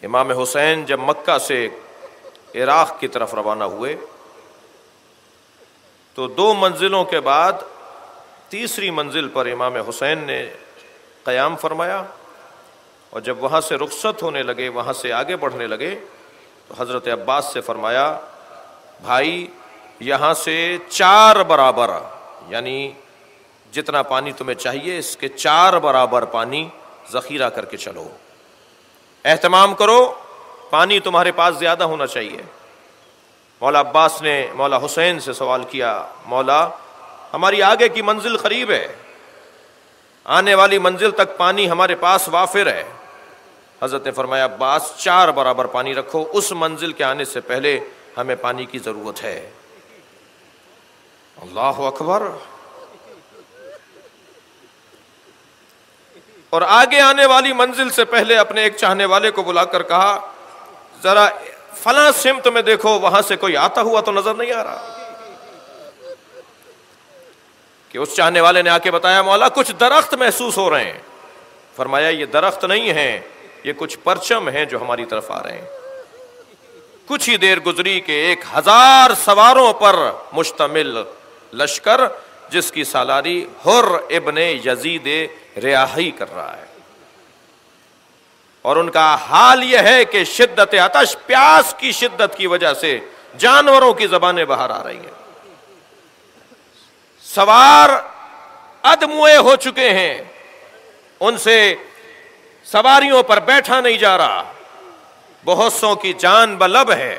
امام حسین جب مکہ سے عراق کی طرف روانہ ہوئے تو 2 منزلوں کے بعد تیسری منزل پر امام حسین نے قیام فرمایا، اور جب وہاں سے رخصت ہونے لگے، وہاں سے آگے بڑھنے لگے، تو حضرت عباس سے فرمایا بھائی یہاں سے 4 برابر، یعنی جتنا پانی تمہیں چاہیے اس کے 4 برابر پانی ذخیرہ کر کے چلو، اہتمام کرو، پانی تمہارے پاس زیادہ ہونا چاہیے۔ مولا عباس نے مولا حسین سے سوال کیا، مولا ہماری آگے کی منزل قریب ہے، آنے والی منزل تک پانی ہمارے پاس وافر ہے۔ حضرت نے فرمایا عباس 4 برابر پانی رکھو، اس منزل کے آنے سے پہلے ہمیں پانی کی ضرورت ہے۔ اللہ اکبر۔ اور آگے آنے والی منزل سے پہلے اپنے ایک چاہنے والے کو بلا کر کہا ذرا فلاں سمت میں دیکھو، وہاں سے کوئی آتا ہوا تو نظر نہیں آ رہا؟ کہ اس چاہنے والے نے آ کے بتایا مولا کچھ درخت محسوس ہو رہے ہیں۔ فرمایا یہ درخت نہیں ہیں، یہ کچھ پرچم ہیں جو ہماری طرف آ رہے ہیں۔ کچھ ہی دیر گزری کہ 1000 سواروں پر مشتمل لشکر جس کی سالاری حر ابن یزید ریاحی کر رہا ہے، اور ان کا حال یہ ہے کہ شدت عطش، پیاس کی شدت کی وجہ سے جانوروں کی زبانیں باہر آ رہی ہیں، سوار ادموئے ہو چکے ہیں، ان سے سواریوں پر بیٹھا نہیں جا رہا، بہت سوں کی جان بلب ہے۔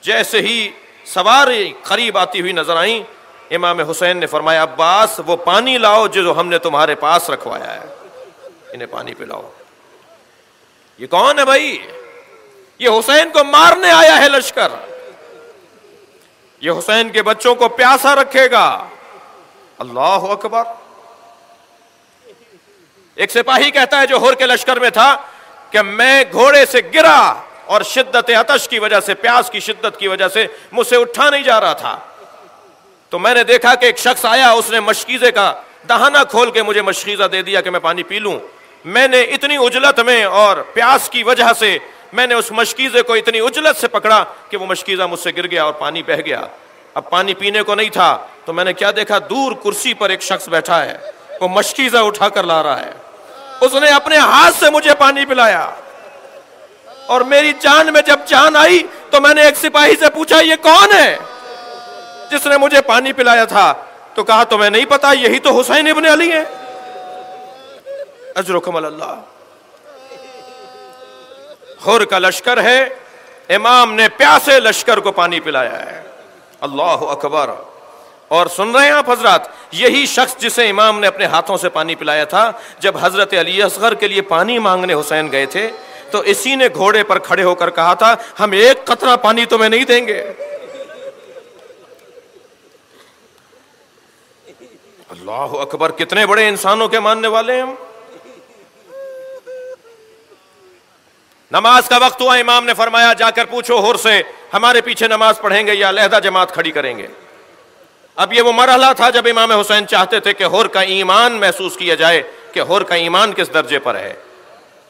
جیسے ہی سواری قریب آتی ہوئی نظر آئیں، امام حسین نے فرمایا عباس وہ پانی لاؤ جو ہم نے تمہارے پاس رکھوایا ہے، انہیں پانی پلاؤ۔ یہ کون ہے بھائی؟ یہ حسین کو مارنے آیا ہے لشکر، یہ حسین کے بچوں کو پیاسا رکھے گا۔ اللہ اکبر۔ ایک سپاہی کہتا ہے جو حر کے لشکر میں تھا کہ میں گھوڑے سے گرا اور شدت عطش کی وجہ سے، پیاس کی شدت کی وجہ سے مجھ سے اٹھا نہیں جا رہا تھا، تو میں نے دیکھا کہ ایک شخص آیا، اس نے مشکیزے کا دہانہ کھول کے مجھے مشکیزہ دے دیا کہ میں پانی پی لوں۔ میں نے اتنی عجلت میں اور پیاس کی وجہ سے میں نے اس مشکیزے کو اتنی عجلت سے پکڑا کہ وہ مشکیزہ مجھ سے گر گیا اور پانی بہہ گیا۔ اب پانی پینے کو نہیں تھا تو میں نے کیا دیکھا، دور کرسی پر ایک شخص بیٹھا ہے، وہ مشکیزہ اٹھا کر لا رہا ہے، اس نے اپنے ہاتھ سے مجھے پانی پلایا، اور میری جان میں جب جان آئی تو میں نے ایک سپاہی سے پوچھا یہ کون ہے جس نے مجھے پانی پلایا تھا؟ تو کہا تمہیں نہیں پتا، یہی تو حسین ابن علی ہے۔ اجرکم اللہ۔ حر کا لشکر ہے، امام نے پیاسے لشکر کو پانی پلایا ہے۔ اللہ اکبر۔ اور سن رہے ہیں آپ حضرات، یہی شخص جسے امام نے اپنے ہاتھوں سے پانی پلایا تھا، جب حضرت علی اصغر کے لیے پانی مانگنے حسین گئے تھے تو اسی نے گھوڑے پر کھڑے ہو کر کہا تھا ہم ایک قطرہ پانی تمہیں نہیں دیں گے۔ اللہ اکبر، کتنے بڑے انسانوں کے ماننے والے ہیں ہم۔ نماز کا وقت ہوا، امام نے فرمایا جا کر پوچھو حر سے ہمارے پیچھے نماز پڑھیں گے یا علیحدہ جماعت کھڑی کریں گے۔ اب یہ وہ مرحلہ تھا جب امام حسین چاہتے تھے کہ حر کا ایمان محسوس کیا جائے کہ حر کا ایمان کس درجے پر ہے۔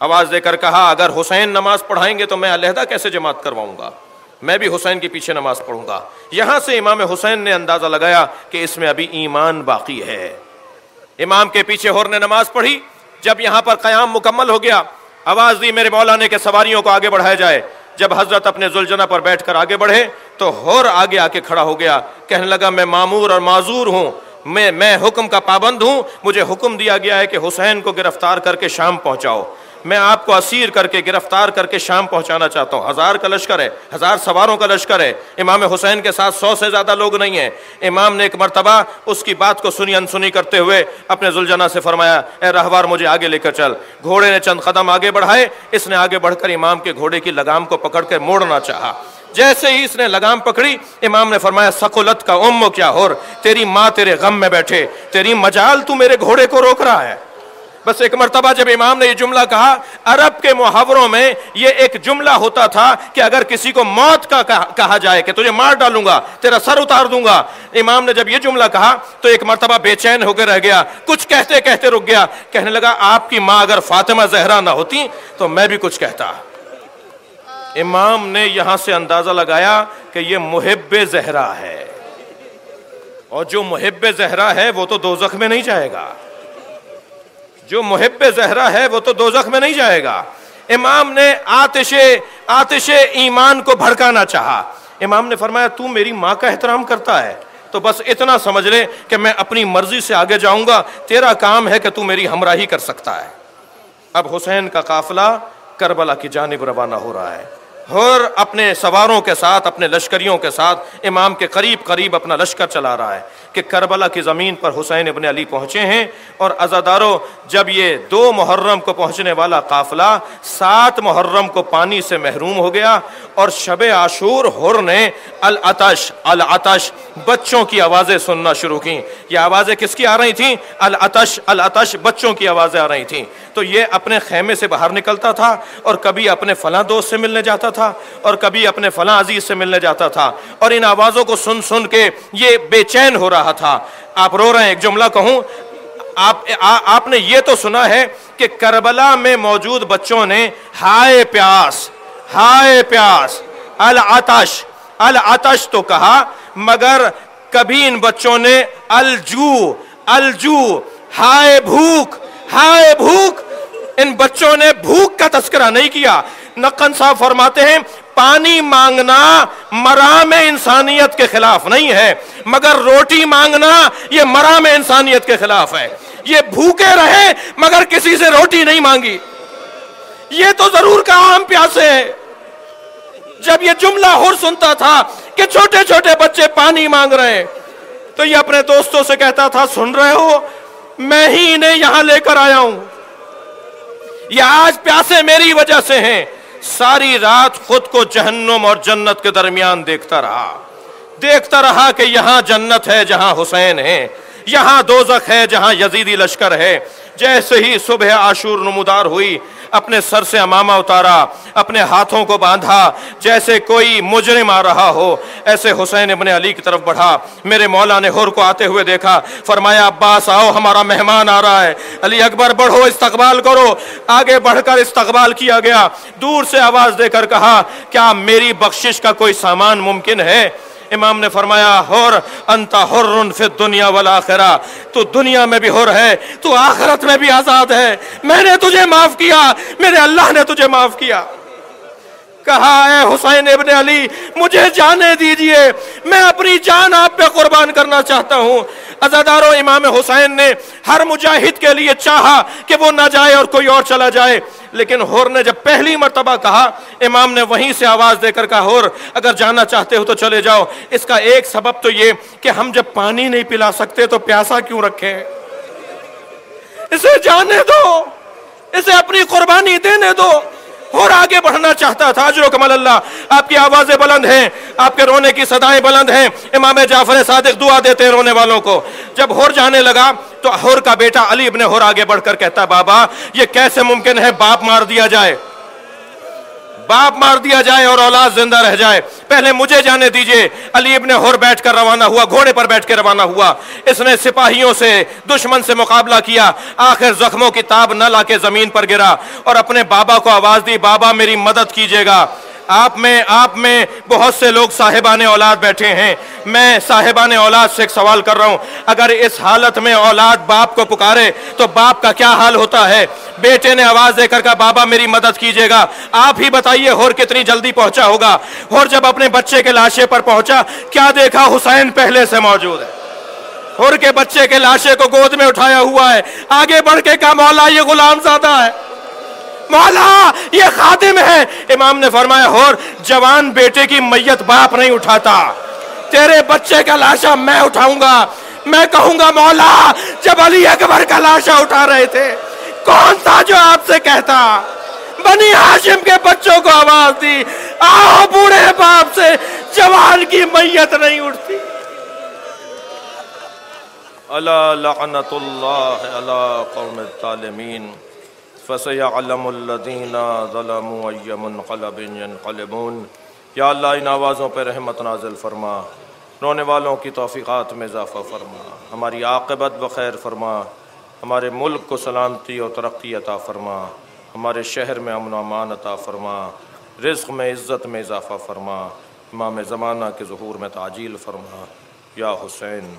آواز دے کر کہا اگر حسین نماز پڑھائیں گے تو میں علیحدہ کیسے جماعت کرواؤں گا، میں بھی حسین کے پیچھے نماز پڑھوں گا۔ یہاں سے امام حسین نے اندازہ لگایا کہ اس میں ابھی ایمان باقی ہے۔ امام کے پیچھے حر نے نماز پڑھی، جب یہاں پر قیام مکمل ہو گیا، آواز دی میرے مولا نے کہ سواریوں کو آگے بڑھایا جائے۔ جب حضرت اپنے ذوالجنہ پر بیٹھ کر آگے بڑھے تو حر آگے آ کے کھڑا ہو گیا، کہنے لگا میں مامور اور معذور ہوں، میں حکم کا پابند ہوں، مجھے حکم دیا گیا ہے کہ حسین کو گرفتار کر کے شام پہنچاؤ، میں آپ کو اسیر کر کے گرفتار کر کے شام پہنچانا چاہتا ہوں۔ 1000 کا لشکر ہے، 1000 سواروں کا لشکر ہے، امام حسین کے ساتھ 100 سے زیادہ لوگ نہیں ہیں۔ امام نے ایک مرتبہ اس کی بات کو سنی انسنی کرتے ہوئے اپنے ذوالجنہ سے فرمایا اے رہوار مجھے آگے لے کر چل۔ گھوڑے نے چند قدم آگے بڑھائے، اس نے آگے بڑھ کر امام کے گھوڑے کی لگام کو پکڑ کے موڑنا چاہا۔ جیسے ہی اس نے لگام پکڑی، امام نے فرمایا ثقلت کا ام کیا حر، تیری ماں تیرے غم میں بیٹھے، تیری مجال تو میرے گھوڑے کو روک رہا ہے۔ بس ایک مرتبہ جب امام نے یہ جملہ کہا، عرب کے محاوروں میں یہ ایک جملہ ہوتا تھا کہ اگر کسی کو موت کا کہا جائے کہ تجھے مار ڈالوں گا، تیرا سر اتار دوں گا، امام نے جب یہ جملہ کہا تو ایک مرتبہ بے چین ہو کے رہ گیا، کچھ کہتے کہتے رک گیا، کہنے لگا آپ کی ماں اگر فاطمہ زہرا نہ ہوتی تو میں بھی کچھ کہتا۔ امام نے یہاں سے اندازہ لگایا کہ یہ محب زہرا ہے، اور جو محب زہرا ہے وہ تو دوزخ میں نہیں جائے گا، جو محب زہرا ہے وہ تو دوزخ میں نہیں جائے گا۔ امام نے آتش ایمان کو بھڑکانا چاہا۔ امام نے فرمایا تو میری ماں کا احترام کرتا ہے تو بس اتنا سمجھ لے کہ میں اپنی مرضی سے آگے جاؤں گا، تیرا کام ہے کہ تو میری ہمراہی کر سکتا ہے۔ اب حسین کا قافلہ کربلا کی جانب روانہ ہو رہا ہے، اور اپنے سواروں کے ساتھ، اپنے لشکریوں کے ساتھ امام کے قریب قریب اپنا لشکر چلا رہا ہے کہ کربلا کی زمین پر حسین ابن علی پہنچے ہیں۔ اور عزادارو، جب یہ 2 محرم کو پہنچنے والا قافلہ 7 محرم کو پانی سے محروم ہو گیا، اور شب عاشور حر نے العطش العطش بچوں کی آوازیں سننا شروع کی۔ یہ آوازیں کس کی آ رہی تھیں؟ العطش العطش، بچوں کی آوازیں آ رہی تھیں۔ تو یہ اپنے خیمے سے باہر نکلتا تھا، اور کبھی اپنے فلاں دوست سے ملنے جاتا تھا، اور کبھی اپنے فلاں عزیز سے ملنے جاتا تھا، اور ان آوازوں کو سن سن کے یہ بے چین ہو رہا تھا۔ آپ رو رہے ہیں، ایک جملہ کہوں، آپ نے یہ تو سنا ہے کہ کربلا میں موجود بچوں نے ہائے پیاس العطش العطش تو کہا، مگر کبھی ان بچوں نے الجو ہائے بھوک ان بچوں نے بھوک کا تذکرہ نہیں کیا۔ نقن صاحب فرماتے ہیں پانی مانگنا مرام انسانیت کے خلاف نہیں ہے، مگر روٹی مانگنا یہ مرام انسانیت کے خلاف ہے۔ یہ بھوکے رہے مگر کسی سے روٹی نہیں مانگی، یہ تو ضرور کہا ہم پیاسے ہیں۔ جب یہ جملہ حر سنتا تھا کہ چھوٹے چھوٹے بچے پانی مانگ رہے ہیں، تو یہ اپنے دوستوں سے کہتا تھا سن رہے ہو، میں ہی انہیں یہاں لے کر آیا ہوں، یہ آج پیاسے میری وجہ سے ہیں۔ ساری رات خود کو جہنم اور جنت کے درمیان دیکھتا رہا کہ یہاں جنت ہے جہاں حسین ہے، یہاں دوزخ ہے جہاں یزیدی لشکر ہے۔ جیسے ہی صبح عاشور نمودار ہوئی، اپنے سر سے عمامہ اتارا، اپنے ہاتھوں کو باندھا، جیسے کوئی مجرم آ رہا ہو، ایسے حسین ابن علی کی طرف بڑھا۔ میرے مولا نے حر کو آتے ہوئے دیکھا، فرمایا عباس آؤ، ہمارا مہمان آ رہا ہے۔ علی اکبر بڑھو، استقبال کرو۔ آگے بڑھ کر استقبال کیا گیا۔ دور سے آواز دے کر کہا کیا میری بخشش کا کوئی سامان ممکن ہے؟ امام نے فرمایا حر انت حر فی الدنیا والآخرہ، تو دنیا میں بھی حر ہے، تو آخرت میں بھی آزاد ہے۔ میں نے تجھے معاف کیا، میرے اللہ نے تجھے معاف کیا۔ کہا اے حسین ابن علی مجھے جانے دیجئے، میں اپنی جان آپ پہ قربان کرنا چاہتا ہوں۔ عزادارو، امام حسین نے ہر مجاہد کے لیے چاہا کہ وہ نہ جائے اور کوئی اور چلا جائے، لیکن حر نے جب پہلی مرتبہ کہا، امام نے وہیں سے آواز دے کر کہا حر اگر جانا چاہتے ہو تو چلے جاؤ۔ اس کا ایک سبب تو یہ کہ ہم جب پانی نہیں پلا سکتے تو پیاسا کیوں رکھیں، اسے جانے دو، اسے اپنی قربانی دینے دو۔ اور آگے بڑھنا چاہتا تھا۔ اجرکم اللہ، آپ کی آوازیں بلند ہیں، آپ کے رونے کی صدائیں بلند ہیں۔ امام جعفر صادق دعا دیتے ہیں رونے والوں کو۔ جب حر جانے لگا تو حر کا بیٹا علی ابن حر آگے بڑھ کر کہتا بابا یہ کیسے ممکن ہے باپ مار دیا جائے اور اولاد زندہ رہ جائے، پہلے مجھے جانے دیجئے۔ علی ابن حر بیٹھ کر روانہ ہوا، گھوڑے پر بیٹھ کے روانہ ہوا۔ اس نے سپاہیوں سے، دشمن سے مقابلہ کیا، آخر زخموں کی تاب نہ لا کے زمین پر گرا اور اپنے بابا کو آواز دی بابا میری مدد کیجئے گا۔ آپ میں بہت سے لوگ صاحبان اولاد بیٹھے ہیں، میں صاحبان اولاد سے ایک سوال کر رہا ہوں، اگر اس حالت میں اولاد باپ کو پکارے تو باپ کا کیا حال ہوتا ہے؟ بیٹے نے آواز دے کر کہا بابا میری مدد کیجئے گا۔ آپ ہی بتائیے حر کتنی جلدی پہنچا ہوگا۔ حر جب اپنے بچے کے لاشے پر پہنچا، کیا دیکھا؟ حسین پہلے سے موجود ہے، حر کے بچے کے لاشے کو گود میں اٹھایا ہوا ہے۔ آگے بڑھ کے کہا مولا یہ غلام زادہ ہے، مولا یہ خادم ہے۔ امام نے فرمایا حر جوان بیٹے کی میت باپ نہیں اٹھاتا، تیرے بچے کا لاشا میں اٹھاؤں گا۔ میں کہوں گا مولا جب علی اکبر کا لاشا اٹھا رہے تھے کون تھا جو آپ سے کہتا؟ بنی ہاشم کے بچوں کو آواز دی آؤ بوڑھے باپ سے جوان کی میت نہیں اٹھتی۔ الا لعنت اللہ علی قوم الظالمین فَسَيَعْلَمُ الَّذِينَ ظَلَمُوا أَيَّ مُنْقَلَبٍ يَنْقَلِبُونَ۔ یا اللہ ان آوازوں پہ رحمت نازل فرما، رونے والوں کی توفیقات میں اضافہ فرما، ہماری عاقبت بخیر فرما، ہمارے ملک کو سلامتی اور ترقی عطا فرما، ہمارے شہر میں امن و امان عطا فرما، رزق میں عزت میں اضافہ فرما، امام زمانہ کے ظہور میں تعجیل فرما، یا حسین